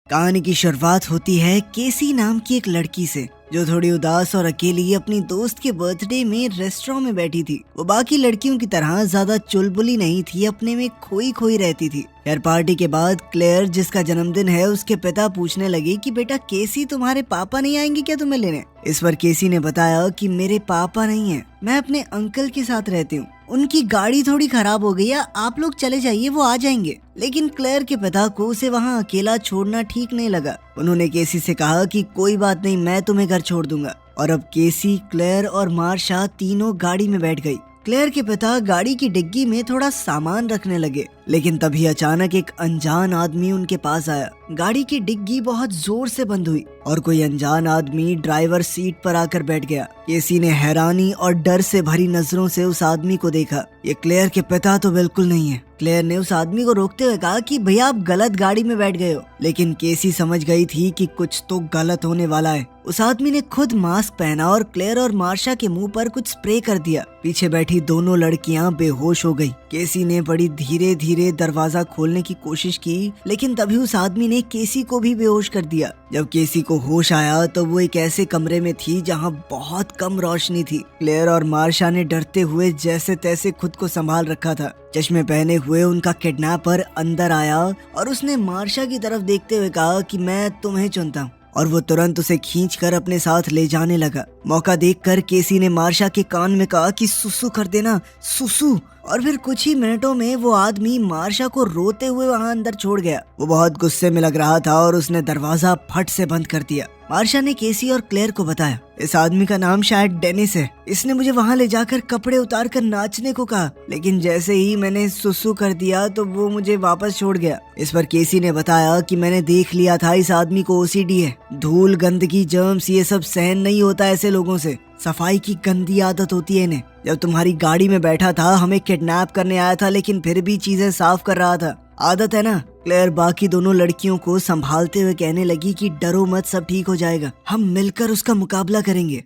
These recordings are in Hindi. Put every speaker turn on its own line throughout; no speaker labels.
कहानी की शुरुआत होती है केसी नाम की एक लड़की से, जो थोड़ी उदास और अकेली अपनी दोस्त के बर्थडे में रेस्टोरेंट में बैठी थी। वो बाकी लड़कियों की तरह ज्यादा चुलबुली नहीं थी, अपने में खोई खोई रहती थी। यार पार्टी के बाद क्लेयर, जिसका जन्मदिन है, उसके पिता पूछने लगे कि बेटा केसी, तुम्हारे पापा नहीं आएंगे क्या तुम्हें लेने? इस पर केसी ने बताया कि मेरे पापा नहीं है, मैं अपने अंकल के साथ रहती हूँ, उनकी गाड़ी थोड़ी खराब हो गई है, आप लोग चले जाइए, वो आ जाएंगे। लेकिन क्लेयर के पिता को उसे वहाँ अकेला छोड़ना ठीक नहीं लगा। उन्होंने केसी से कहा कि कोई बात नहीं, मैं तुम्हें घर छोड़ दूंगा। और अब केसी, क्लेयर और मार्शा तीनों गाड़ी में बैठ गई। क्लेयर के पिता गाड़ी की डिग्गी में थोड़ा सामान रखने लगे, लेकिन तभी अचानक एक अनजान आदमी उनके पास आया। गाड़ी की डिग्गी बहुत जोर से बंद हुई और कोई अनजान आदमी ड्राइवर सीट पर आकर बैठ गया। केसी ने हैरानी और डर से भरी नजरों से उस आदमी को देखा। ये क्लेयर के पिता तो बिल्कुल नहीं है। क्लेयर ने उस आदमी को रोकते हुए कहा कि भैया आप गलत गाड़ी में बैठ गए हो। लेकिन केसी समझ गई थी कि कुछ तो गलत होने वाला है। उस आदमी ने खुद मास्क पहना और क्लेयर और मार्शा के मुंह पर कुछ स्प्रे कर दिया। पीछे बैठी दोनों लड़कियां बेहोश हो गई। केसी ने बड़ी धीरे धीरे दरवाजा खोलने की कोशिश की, लेकिन तभी उस आदमी ने केसी को भी बेहोश कर दिया। जब केसी को होश आया तो वो एक ऐसे कमरे में थी जहां बहुत कम रोशनी थी। क्लेयर और मार्शा ने डरते हुए जैसे तैसे खुद को संभाल रखा था। चश्मे पहने हुए उनका किडनैपर अंदर आया और उसने मार्शा की तरफ देखते हुए कहा कि मैं तुम्हें चुनता हूँ, और वो तुरंत उसे खींचकर अपने साथ ले जाने लगा। मौका देखकर केसी ने मार्शा के कान में कहा कि सुसु कर देना, सुसु। और फिर कुछ ही मिनटों में वो आदमी मार्शा को रोते हुए वहां अंदर छोड़ गया। वो बहुत गुस्से में लग रहा था और उसने दरवाजा फट से बंद कर दिया। मार्शा ने केसी और क्लेयर को बताया, इस आदमी का नाम शायद डेनिस है, इसने मुझे वहां ले जाकर कपड़े उतार कर नाचने को कहा, लेकिन जैसे ही मैंने सुसु कर दिया तो वो मुझे वापस छोड़ गया। इस पर केसी ने बताया कि मैंने देख लिया था, इस आदमी को ओसीडी है, धूल, गंदगी, जर्म्स ये सब सहन नहीं होता ऐसे लोगों से। सफाई की गंदी आदत होती है इन्हें। जब तुम्हारी गाड़ी में बैठा था, हमें किडनैप करने आया था, लेकिन फिर भी चीजें साफ कर रहा था, आदत है ना। क्लेयर बाकी दोनों लड़कियों को संभालते हुए कहने लगी कि डरो मत, सब ठीक हो जाएगा, हम मिलकर उसका मुकाबला करेंगे।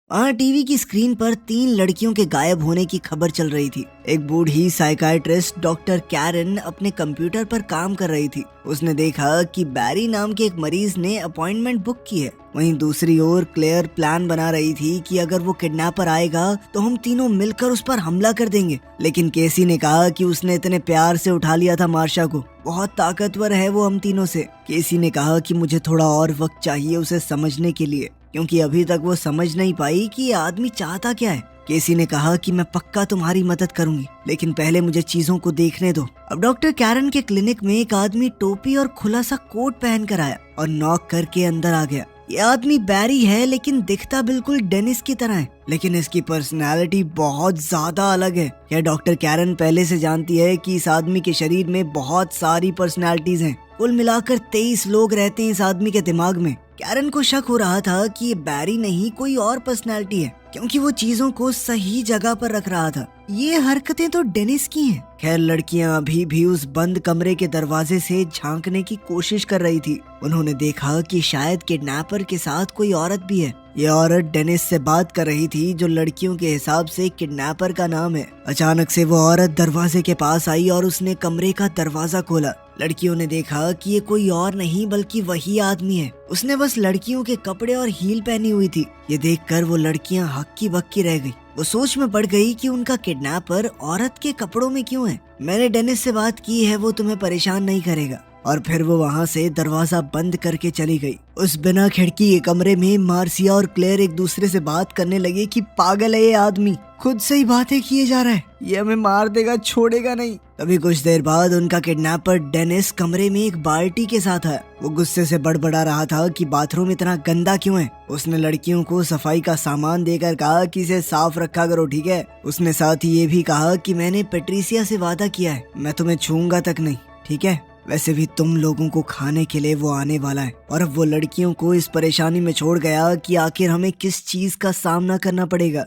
वहाँ टीवी की स्क्रीन पर 3 लड़कियों के गायब होने की खबर चल रही थी। एक बूढ़ी साइकाइट्रिस्ट डॉक्टर कैरन अपने कंप्यूटर पर काम कर रही थी। उसने देखा कि बैरी नाम के एक मरीज ने अपॉइंटमेंट बुक की है। वहीं दूसरी ओर क्लेयर प्लान बना रही थी कि अगर वो किडनैपर आएगा तो हम तीनों मिलकर उस पर हमला कर देंगे। लेकिन केसी ने कहा कि उसने इतने प्यार से उठा लिया था मार्शा को, बहुत ताकतवर है वो हम तीनों से। केसी ने कहा कि मुझे थोड़ा और वक्त चाहिए उसे समझने के लिए, क्योंकि अभी तक वो समझ नहीं पाई कि ये आदमी चाहता क्या है। केसी ने कहा कि मैं पक्का तुम्हारी मदद करूंगी, लेकिन पहले मुझे चीजों को देखने दो। अब डॉक्टर कैरन के क्लिनिक में एक आदमी टोपी और खुला सा कोट पहन कर आया और नॉक करके अंदर आ गया। ये आदमी बैरी है, लेकिन दिखता बिल्कुल डेनिस की तरह है, लेकिन इसकी पर्सनालिटी बहुत ज्यादा अलग है। यह डॉक्टर कैरन पहले से जानती है कि इस आदमी के शरीर में बहुत सारी पर्सनालिटीज हैं। कुल मिलाकर 23 लोग रहते हैं इस आदमी के दिमाग में। कैरन को शक हो रहा था कि ये बैरी नहीं, कोई और पर्सनालिटी है, क्योंकि वो चीजों को सही जगह पर रख रहा था। ये हरकतें तो डेनिस की हैं। खैर लड़कियां अभी भी उस बंद कमरे के दरवाजे से झांकने की कोशिश कर रही थी। उन्होंने देखा कि शायद किडनैपर के साथ कोई औरत भी है। ये औरत डेनिस से बात कर रही थी, जो लड़कियों के हिसाब से किडनैपर का नाम है। अचानक से वो औरत दरवाजे के पास आई और उसने कमरे का दरवाजा खोला। लड़कियों ने देखा कि ये कोई और नहीं बल्कि वही आदमी है। उसने बस लड़कियों के कपड़े और हील पहनी हुई थी। ये देखकर वो लड़कियां हक्की बक्की रह गई। वो सोच में पड़ गई कि उनका किडनैपर औरत के कपड़ों में क्यों है। मैंने डेनिस से बात की है, वो तुम्हें परेशान नहीं करेगा। और फिर वो वहाँ से दरवाजा बंद करके चली गई। उस बिना खिड़की के कमरे में मार्सिया और क्लेयर एक दूसरे से बात करने लगे कि पागल है ये आदमी, खुद से ही बातें किए जा रहा है, ये हमें मार देगा, छोड़ेगा नहीं। तभी कुछ देर बाद उनका किडनैपर डेनिस कमरे में एक बाल्टी के साथ आया। वो गुस्से से बड़बड़ा रहा था कि बाथरूम इतना गंदा क्यों है। उसने लड़कियों को सफाई का सामान देकर कहा कि इसे साफ रखा करो, ठीक है। उसने साथ ही ये भी कहा कि मैंने पेट्रिसिया से वादा किया है, मैं तुम्हें छूऊंगा तक नहीं, ठीक है। वैसे भी तुम लोगों को खाने के लिए वो आने वाला है। और अब वो लड़कियों को इस परेशानी में छोड़ गया कि आखिर हमें किस चीज का सामना करना पड़ेगा।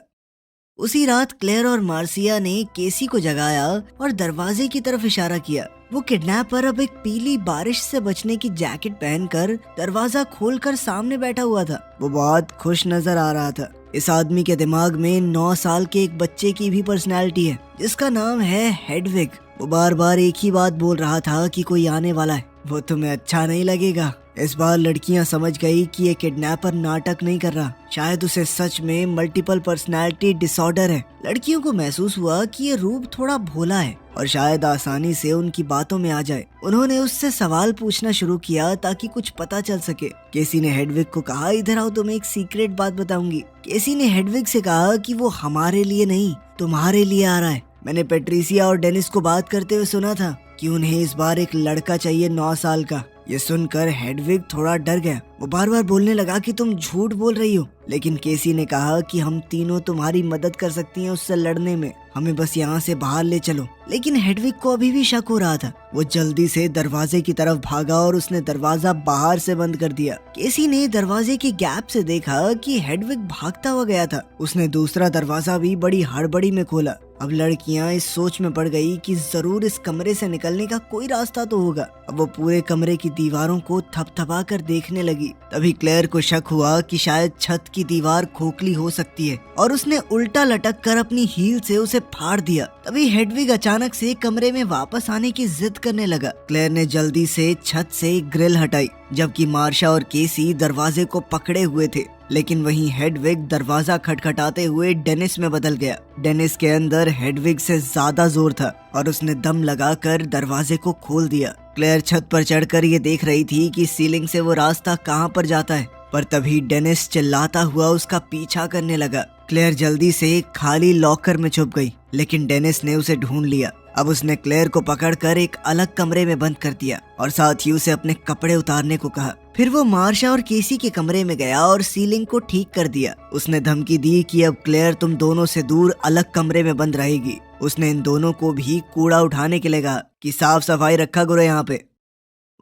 उसी रात क्लेयर और मार्सिया ने केसी को जगाया और दरवाजे की तरफ इशारा किया। वो किडनैपर अब एक पीली बारिश से बचने की जैकेट पहनकर दरवाजा खोलकर सामने बैठा हुआ था। वो बहुत खुश नजर आ रहा था। इस आदमी के दिमाग में 9 साल के एक बच्चे की भी पर्सनैलिटी है, जिसका नाम है हेडविग। वो बार बार एक ही बात बोल रहा था कि कोई आने वाला है, वो तुम्हें अच्छा नहीं लगेगा। इस बार लड़कियां समझ गई कि ये किडनैपर नाटक नहीं कर रहा, शायद उसे सच में मल्टीपल पर्सनालिटी डिसऑर्डर है। लड़कियों को महसूस हुआ कि ये रूप थोड़ा भोला है और शायद आसानी से उनकी बातों में आ जाए। उन्होंने उससे सवाल पूछना शुरू किया ताकि कुछ पता चल सके। केसी ने हेडविग को कहा, इधर आओ, तुम्हें एक सीक्रेट बात बताऊंगी। केसी ने हेडविग से कहा कि वो हमारे लिए नहीं, तुम्हारे लिए आ रहा है। मैंने पेट्रिसिया और डेनिस को बात करते हुए सुना था कि उन्हें इस बार एक लड़का चाहिए 9 साल का। ये सुनकर हेडविग थोड़ा डर गया। वो बार बार बोलने लगा कि तुम झूठ बोल रही हो, लेकिन केसी ने कहा कि हम तीनों तुम्हारी मदद कर सकती हैं उससे लड़ने में, हमें बस यहाँ से बाहर ले चलो। लेकिन हेडविग को अभी भी शक हो रहा था। वो जल्दी से दरवाजे की तरफ भागा और उसने दरवाजा बाहर से बंद कर दिया। केसी ने दरवाजे के गैप से देखा कि हेडविग भागता हुआ गया था। उसने दूसरा दरवाजा भी बड़ी हड़बड़ी में खोला। अब लड़कियां इस सोच में पड़ गई कि जरूर इस कमरे से निकलने का कोई रास्ता तो होगा। अब वो पूरे कमरे की दीवारों को थपथपा कर देखने लगी। तभी क्लेयर को शक हुआ कि शायद छत की दीवार खोखली हो सकती है और उसने उल्टा लटक कर अपनी हील से उसे फाड़ दिया। तभी हेडविग अचानक से कमरे में वापस आने की जिद करने लगा। क्लेयर ने जल्दी से छत से एक ग्रिल हटाई, जबकि मार्शा और केसी दरवाजे को पकड़े हुए थे। लेकिन वहीं हेडविग दरवाजा खटखटाते हुए डेनिस में बदल गया। डेनिस के अंदर हेडविग से ज्यादा जोर था और उसने दम लगाकर दरवाजे को खोल दिया। क्लेयर छत पर चढ़कर ये देख रही थी कि सीलिंग से वो रास्ता कहां पर जाता है, पर तभी डेनिस चिल्लाता हुआ उसका पीछा करने लगा। क्लेयर जल्दी से एक खाली लॉकर में छुप गई, लेकिन डेनिस ने उसे ढूंढ लिया। अब उसने क्लेयर को पकड़कर एक अलग कमरे में बंद कर दिया और साथ ही उसे अपने कपड़े उतारने को कहा। फिर वो मार्शा और केसी के कमरे में गया और सीलिंग को ठीक कर दिया। उसने धमकी दी कि अब क्लेयर तुम दोनों से दूर अलग कमरे में बंद रहेगी। उसने इन दोनों को भी कूड़ा उठाने के लिए कहा कि साफ सफाई रखा करो यहाँ पे।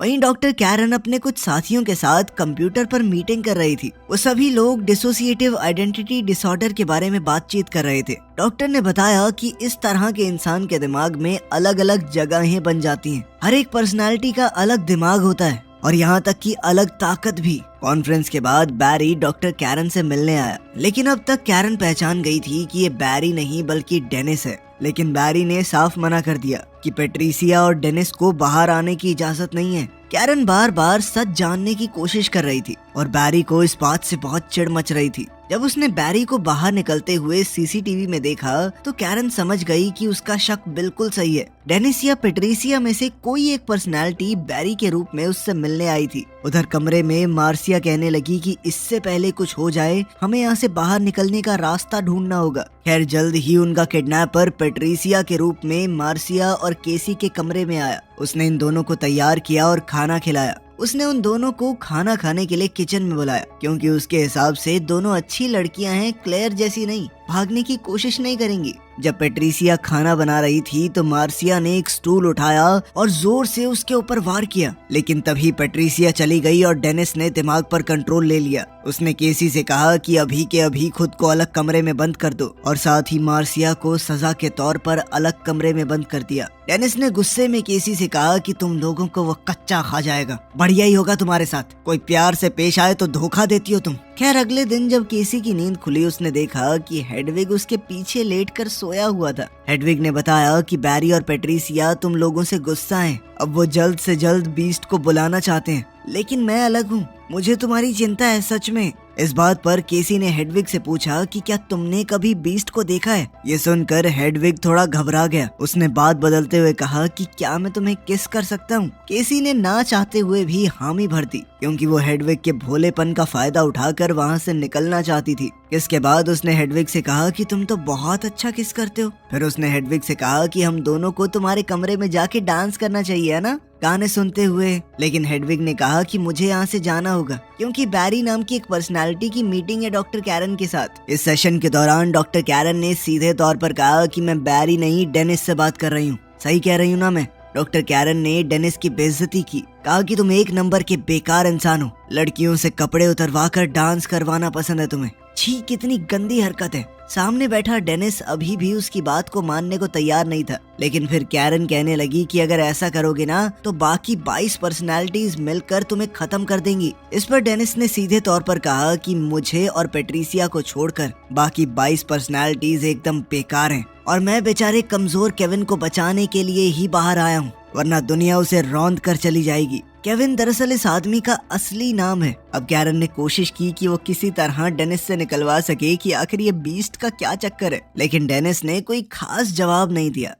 वहीं डॉक्टर कैरन अपने कुछ साथियों के साथ कंप्यूटर पर मीटिंग कर रही थी। वो सभी लोग डिसोसिएटिव आइडेंटिटी डिसऑर्डर के बारे में बातचीत कर रहे थे। डॉक्टर ने बताया कि इस तरह के इंसान के दिमाग में अलग अलग जगहें बन जाती हैं। हर एक पर्सनालिटी का अलग दिमाग होता है और यहाँ तक कि अलग ताकत भी। कॉन्फ्रेंस के बाद बैरी डॉक्टर कैरन से मिलने आया, लेकिन अब तक कैरन पहचान गई थी कि ये बैरी नहीं बल्कि डेनिस है। लेकिन बैरी ने साफ मना कर दिया कि पेट्रिसिया और डेनिस को बाहर आने की इजाजत नहीं है। कैरन बार बार सच जानने की कोशिश कर रही थी और बैरी को इस बात से बहुत चिढ़ मच रही थी। जब उसने बैरी को बाहर निकलते हुए सीसीटीवी में देखा तो कैरन समझ गई कि उसका शक बिल्कुल सही है। डेनिस या पेट्रिसिया में से कोई एक पर्सनालिटी बैरी के रूप में उससे मिलने आई थी। उधर कमरे में मार्सिया कहने लगी कि इससे पहले कुछ हो जाए हमें यहाँ से बाहर निकलने का रास्ता ढूंढना होगा। खैर जल्द ही उनका किडनैपर पेट्रिसिया के रूप में मार्सिया और केसी के कमरे में आया। उसने इन दोनों को तैयार किया और खाना खिलाया। उसने उन दोनों को खाना खाने के लिए किचन में बुलाया, क्योंकि उसके हिसाब से दोनों अच्छी लड़कियां हैं, क्लेयर जैसी नहीं, भागने की कोशिश नहीं करेंगी। जब पेट्रिसिया खाना बना रही थी तो मार्सिया ने एक स्टूल उठाया और जोर से उसके ऊपर वार किया, लेकिन तभी पेट्रिसिया चली गई और डेनिस ने दिमाग पर कंट्रोल ले लिया। उसने केसी से कहा कि अभी के अभी खुद को अलग कमरे में बंद कर दो और साथ ही मार्सिया को सजा के तौर पर अलग कमरे में बंद कर दिया। डेनिस ने गुस्से में केसी से कहा कि तुम लोगों को वो कच्चा खा जाएगा, बढ़िया ही होगा तुम्हारे साथ, कोई प्यार से पेश आए तो धोखा देती हो तुम। खैर अगले दिन जब केसी की नींद खुली उसने देखा कि हेडविग उसके पीछे लेटकर सोया हुआ था। हेडविग ने बताया कि बैरी और पेट्रिसिया तुम लोगों से गुस्सा हैं, अब वो जल्द से जल्द बीस्ट को बुलाना चाहते हैं, लेकिन मैं अलग हूँ, मुझे तुम्हारी चिंता है सच में। इस बात पर केसी ने हेडविग से पूछा कि क्या तुमने कभी बीस्ट को देखा है। ये सुनकर हेडविग थोड़ा घबरा गया। उसने बात बदलते हुए कहा कि क्या मैं तुम्हें किस कर सकता हूँ। केसी ने ना चाहते हुए भी हामी भर दी, क्योंकि वो हेडविग के भोलेपन का फायदा उठाकर वहाँ से निकलना चाहती थी। इसके बाद उसने हेडविग से कहा कि तुम तो बहुत अच्छा किस करते हो। फिर उसने हेडविग से कहा कि हम दोनों को तुम्हारे कमरे में जाके डांस करना चाहिए, है ना, गाने सुनते हुए। लेकिन हेडविग ने कहा कि मुझे यहाँ से जाना होगा, क्योंकि बैरी नाम की एक पर्सनालिटी की मीटिंग है डॉक्टर कैरन के साथ। इस सेशन के दौरान डॉक्टर कैरन ने सीधे तौर पर कहा कि मैं बैरी नहीं डेनिस से बात कर रही हूँ। सही कह रही हूँ ना मैं। डॉक्टर कैरन ने डेनिस की बेइज्जती की, कहा कि तुम एक नंबर के बेकार इंसान हो, लड़कियों से कपड़े उतरवा कर डांस करवाना पसंद है तुम्हें। छी, कितनी गंदी हरकत है। सामने बैठा डेनिस अभी भी उसकी बात को मानने को तैयार नहीं था, लेकिन फिर कैरन कहने लगी कि अगर ऐसा करोगे ना तो बाकी 22 पर्सनालिटीज मिलकर तुम्हें खत्म कर देंगी। इस पर डेनिस ने सीधे तौर पर कहा कि मुझे और पेट्रिसिया को छोड़कर बाकी 22 पर्सनालिटीज एकदम बेकार हैं और मैं बेचारे कमजोर केविन को बचाने के लिए ही बाहर आया हूँ। वरना दुनिया उसे रौंद कर चली जाएगी। केविन दरअसल इस आदमी का असली नाम है। अब कैरन ने कोशिश की कि वो किसी तरह डेनिस से निकलवा सके कि आखिर ये बीस्ट का क्या चक्कर है, लेकिन डेनिस ने कोई खास जवाब नहीं दिया।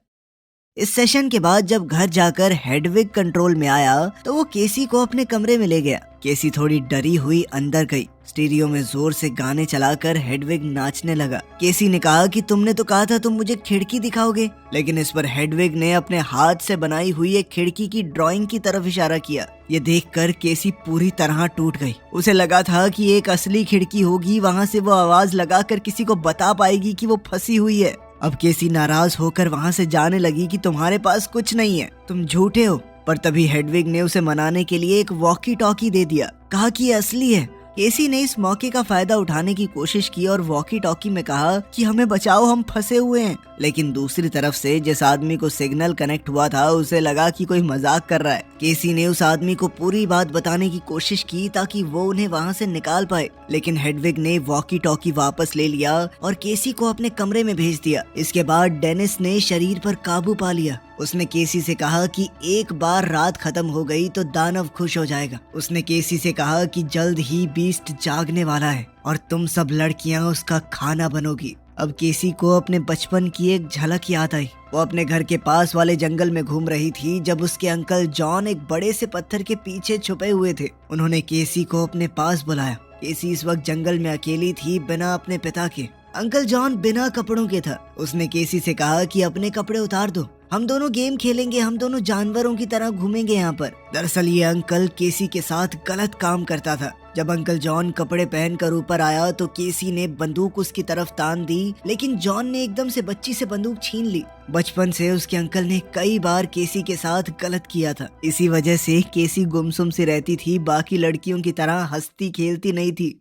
इस सेशन के बाद जब घर जाकर हेडविग कंट्रोल में आया तो वो केसी को अपने कमरे में ले गया। केसी थोड़ी डरी हुई अंदर गई। स्टीरियो में जोर से गाने चलाकर हेडविग नाचने लगा। केसी ने कहा कि तुमने तो कहा था तुम मुझे खिड़की दिखाओगे, लेकिन इस पर हेडविग ने अपने हाथ से बनाई हुई एक खिड़की की ड्राइंग की तरफ इशारा किया। ये देखकर केसी पूरी तरह टूट गई। उसे लगा था कि एक असली खिड़की होगी, वहाँ से वो आवाज लगाकर किसी को बता पाएगी कि वो फंसी हुई है। अब केसी नाराज होकर वहाँ से जाने लगी कि तुम्हारे पास कुछ नहीं है, तुम झूठे हो। पर तभी हेडविग ने उसे मनाने के लिए एक वॉकी टॉकी दे दिया, कहा कि ये असली है। केसी ने इस मौके का फायदा उठाने की कोशिश की और वॉकी टॉकी में कहा कि हमें बचाओ, हम फंसे हुए हैं। लेकिन दूसरी तरफ से जिस आदमी को सिग्नल कनेक्ट हुआ था उसे लगा कि कोई मजाक कर रहा है। केसी ने उस आदमी को पूरी बात बताने की कोशिश की ताकि वो उन्हें वहाँ से निकाल पाए, लेकिन हेडविग ने वॉकी टॉकी वापस ले लिया और केसी को अपने कमरे में भेज दिया। इसके बाद डेनिस ने शरीर पर काबू पा लिया। उसने केसी से कहा कि एक बार रात खत्म हो गई तो दानव खुश हो जाएगा। उसने केसी से कहा कि जल्द ही बीस्ट जागने वाला है और तुम सब लड़कियां उसका खाना बनोगी। अब केसी को अपने बचपन की एक झलक याद आई। वो अपने घर के पास वाले जंगल में घूम रही थी जब उसके अंकल जॉन एक बड़े से पत्थर के पीछे छुपे हुए थे। उन्होंने केसी को अपने पास बुलाया। केसी इस वक्त जंगल में अकेली थी, बिना अपने पिता के। अंकल जॉन बिना कपड़ों के था। उसने केसी से कहा कि अपने कपड़े उतार दो, हम दोनों गेम खेलेंगे, हम दोनों जानवरों की तरह घूमेंगे यहाँ पर। दरअसल ये अंकल केसी के साथ गलत काम करता था। जब अंकल जॉन कपड़े पहनकर ऊपर आया तो केसी ने बंदूक उसकी तरफ तान दी, लेकिन जॉन ने एकदम से बच्ची से बंदूक छीन ली। बचपन से उसके अंकल ने कई बार केसी के साथ गलत किया था। इसी वजह से केसी गुमसुम सी रहती थी, बाकी लड़कियों की तरह हंसती खेलती नहीं थी।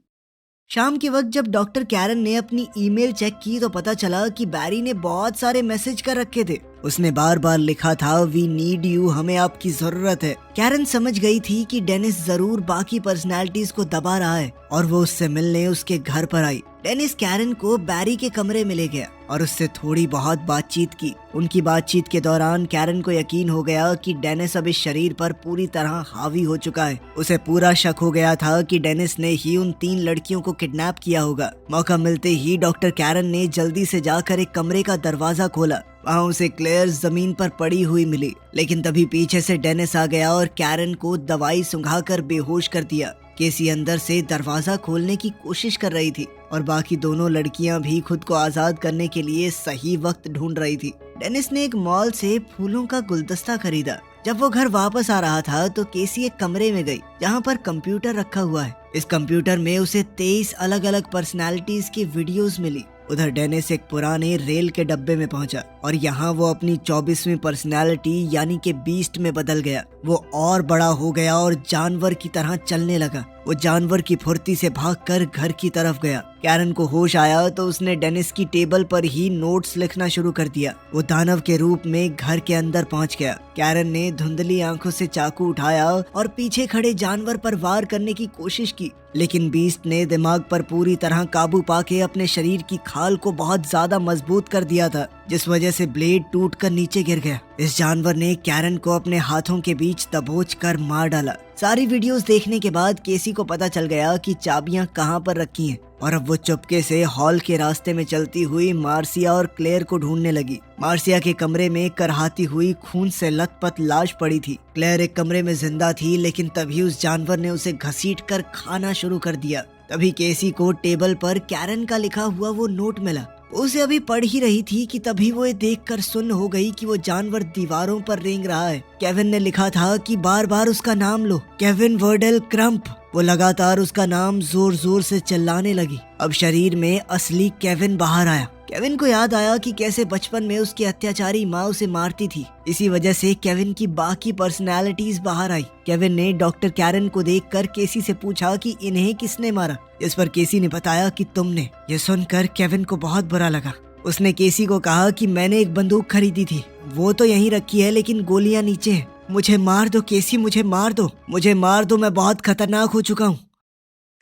शाम के वक्त जब डॉक्टर कैरन ने अपनी ईमेल चेक की तो पता चला कि बैरी ने बहुत सारे मैसेज कर रखे थे। उसने बार बार लिखा था, वी नीड यू, हमें आपकी जरूरत है। कैरन समझ गई थी कि डेनिस जरूर बाकी पर्सनालिटीज को दबा रहा है और वो उससे मिलने उसके घर पर आई। डेनिस कैरन को बैरी के कमरे में ले गया और उससे थोड़ी बहुत बातचीत की। उनकी बातचीत के दौरान कैरन को यकीन हो गया कि डेनिस अब इस शरीर पर पूरी तरह हावी हो चुका है। उसे पूरा शक हो गया था कि डेनिस ने ही उन 3 लड़कियों को किडनैप किया होगा। मौका मिलते ही डॉक्टर कैरन ने जल्दी से जाकर एक कमरे का दरवाजा खोला। वहाँ उसे क्लेयर जमीन पर पड़ी हुई मिली, लेकिन तभी पीछे से डेनिस आ गया और कैरन को दवाई सुंघाकर बेहोश कर दिया। केसी अंदर से दरवाजा खोलने की कोशिश कर रही थी और बाकी दोनों लड़कियां भी खुद को आजाद करने के लिए सही वक्त ढूंढ रही थी। डेनिस ने एक मॉल से फूलों का गुलदस्ता खरीदा। जब वो घर वापस आ रहा था तो केसी एक कमरे में गई जहाँ पर कंप्यूटर रखा हुआ है। इस कंप्यूटर में उसे 23 अलग अलग पर्सनालिटीज की वीडियोस मिली। उधर डेनिस एक पुराने रेल के डब्बे में पहुंचा और यहाँ वो अपनी 24वीं पर्सनालिटी यानी कि बीस्ट में बदल गया। वो और बड़ा हो गया और जानवर की तरह चलने लगा। वो जानवर की फुर्ती से भागकर घर की तरफ गया। कैरन को होश आया तो उसने डेनिस की टेबल पर ही नोट्स लिखना शुरू कर दिया। वो दानव के रूप में घर के अंदर पहुंच गया। कैरन ने धुंधली आंखों से चाकू उठाया और पीछे खड़े जानवर पर वार करने की कोशिश की, लेकिन बीस्ट ने दिमाग पर पूरी तरह काबू पाके अपने शरीर की खाल को बहुत ज्यादा मजबूत कर दिया था, जिस वजह से ब्लेड टूटकर नीचे गिर गया। इस जानवर ने कैरन को अपने हाथों के बीच दबोच कर मार डाला। सारी वीडियोस देखने के बाद केसी को पता चल गया कि चाबियां कहां पर रखी हैं और अब वो चुपके से हॉल के रास्ते में चलती हुई मार्सिया और क्लेयर को ढूंढने लगी। मार्सिया के कमरे में करहाती हुई खून से लथपथ लाश पड़ी थी। क्लेयर एक कमरे में जिंदा थी, लेकिन तभी उस जानवर ने उसे घसीटकर खाना शुरू कर दिया। तभी केसी को टेबल पर कैरन का लिखा हुआ वो नोट मिला। उसे अभी पढ़ ही रही थी कि तभी वो देखकर सुन्न हो गई कि वो जानवर दीवारों पर रेंग रहा है। केविन ने लिखा था कि बार बार उसका नाम लो, केविन वर्डेल क्रम्प। वो लगातार उसका नाम जोर जोर से चिल्लाने लगी। अब शरीर में असली केविन बाहर आया। केविन को याद आया कि कैसे बचपन में उसकी अत्याचारी माँ उसे मारती थी। इसी वजह से केविन की बाकी पर्सनालिटीज बाहर आई। केविन ने डॉक्टर कैरन को देखकर केसी से पूछा कि इन्हें किसने मारा, इस पर केसी ने बताया कि तुमने। ये सुनकर केविन को बहुत बुरा लगा। उसने केसी को कहा कि मैंने एक बंदूक खरीदी थी, वो तो यहीं रखी है, लेकिन गोलियां नीचे हैं। मुझे मार दो केसी, मुझे मार दो, मुझे मार दो, मैं बहुत खतरनाक हो चुका हूँ।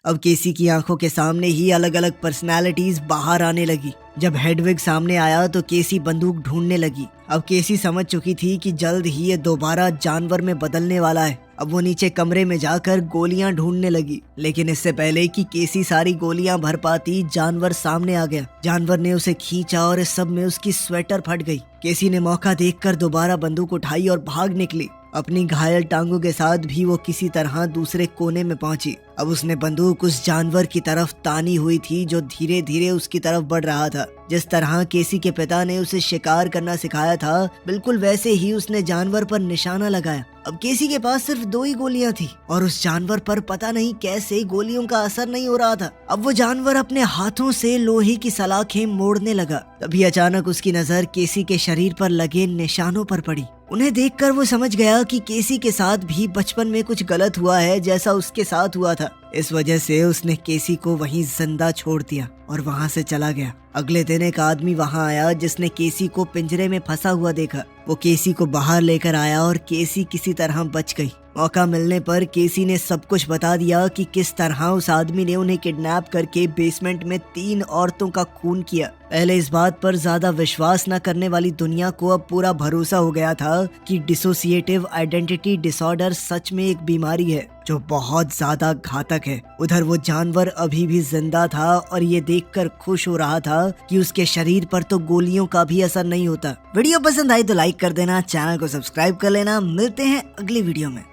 अब केसी की आंखों के सामने ही अलग अलग पर्सनालिटीज बाहर आने लगी। जब हेडविग सामने आया तो केसी बंदूक ढूंढने लगी। अब केसी समझ चुकी थी कि जल्द ही ये दोबारा जानवर में बदलने वाला है। अब वो नीचे कमरे में जाकर गोलियां ढूंढने लगी, लेकिन इससे पहले कि केसी सारी गोलियां भर पाती, जानवर सामने आ गया। जानवर ने उसे खींचा और इस सब में उसकी स्वेटर फट गई। केसी ने मौका देखकर दोबारा बंदूक उठाई और भाग निकली। अपनी घायल टांगों के साथ भी वो किसी तरह दूसरे कोने में पहुंची। अब उसने बंदूक उस जानवर की तरफ तानी हुई थी जो धीरे धीरे उसकी तरफ बढ़ रहा था। जिस तरह केसी के पिता ने उसे शिकार करना सिखाया था, बिल्कुल वैसे ही उसने जानवर पर निशाना लगाया। अब केसी के पास सिर्फ 2 ही गोलियां थी और उस जानवर पर पता नहीं कैसे गोलियों का असर नहीं हो रहा था। अब वो जानवर अपने हाथों से लोहे की सलाखें मोड़ने लगा। तभी अचानक उसकी नजर केसी के शरीर पर लगे निशानों पर पड़ी। उन्हें देखकर वो समझ गया कि केसी के साथ भी बचपन में कुछ गलत हुआ है, जैसा उसके साथ हुआ था। इस वजह से उसने केसी को वहीं जिंदा छोड़ दिया और वहां से चला गया। अगले दिन एक आदमी वहां आया जिसने केसी को पिंजरे में फंसा हुआ देखा। वो केसी को बाहर लेकर आया और केसी किसी तरह बच गई। मौका मिलने पर केसी ने सब कुछ बता दिया कि किस तरह उस आदमी ने उन्हें किडनैप करके बेसमेंट में 3 औरतों का खून किया। पहले इस बात पर ज्यादा विश्वास न करने वाली दुनिया को अब पूरा भरोसा हो गया था कि डिसोसिएटिव आइडेंटिटी डिसऑर्डर सच में एक बीमारी है जो बहुत ज्यादा घातक है। उधर वो जानवर अभी भी जिंदा था और ये देखकर खुश हो रहा था कि उसके शरीर पर तो गोलियों का भी असर नहीं होता। वीडियो पसंद आई तो लाइक कर देना, चैनल को सब्सक्राइब कर लेना। मिलते हैं अगली वीडियो में।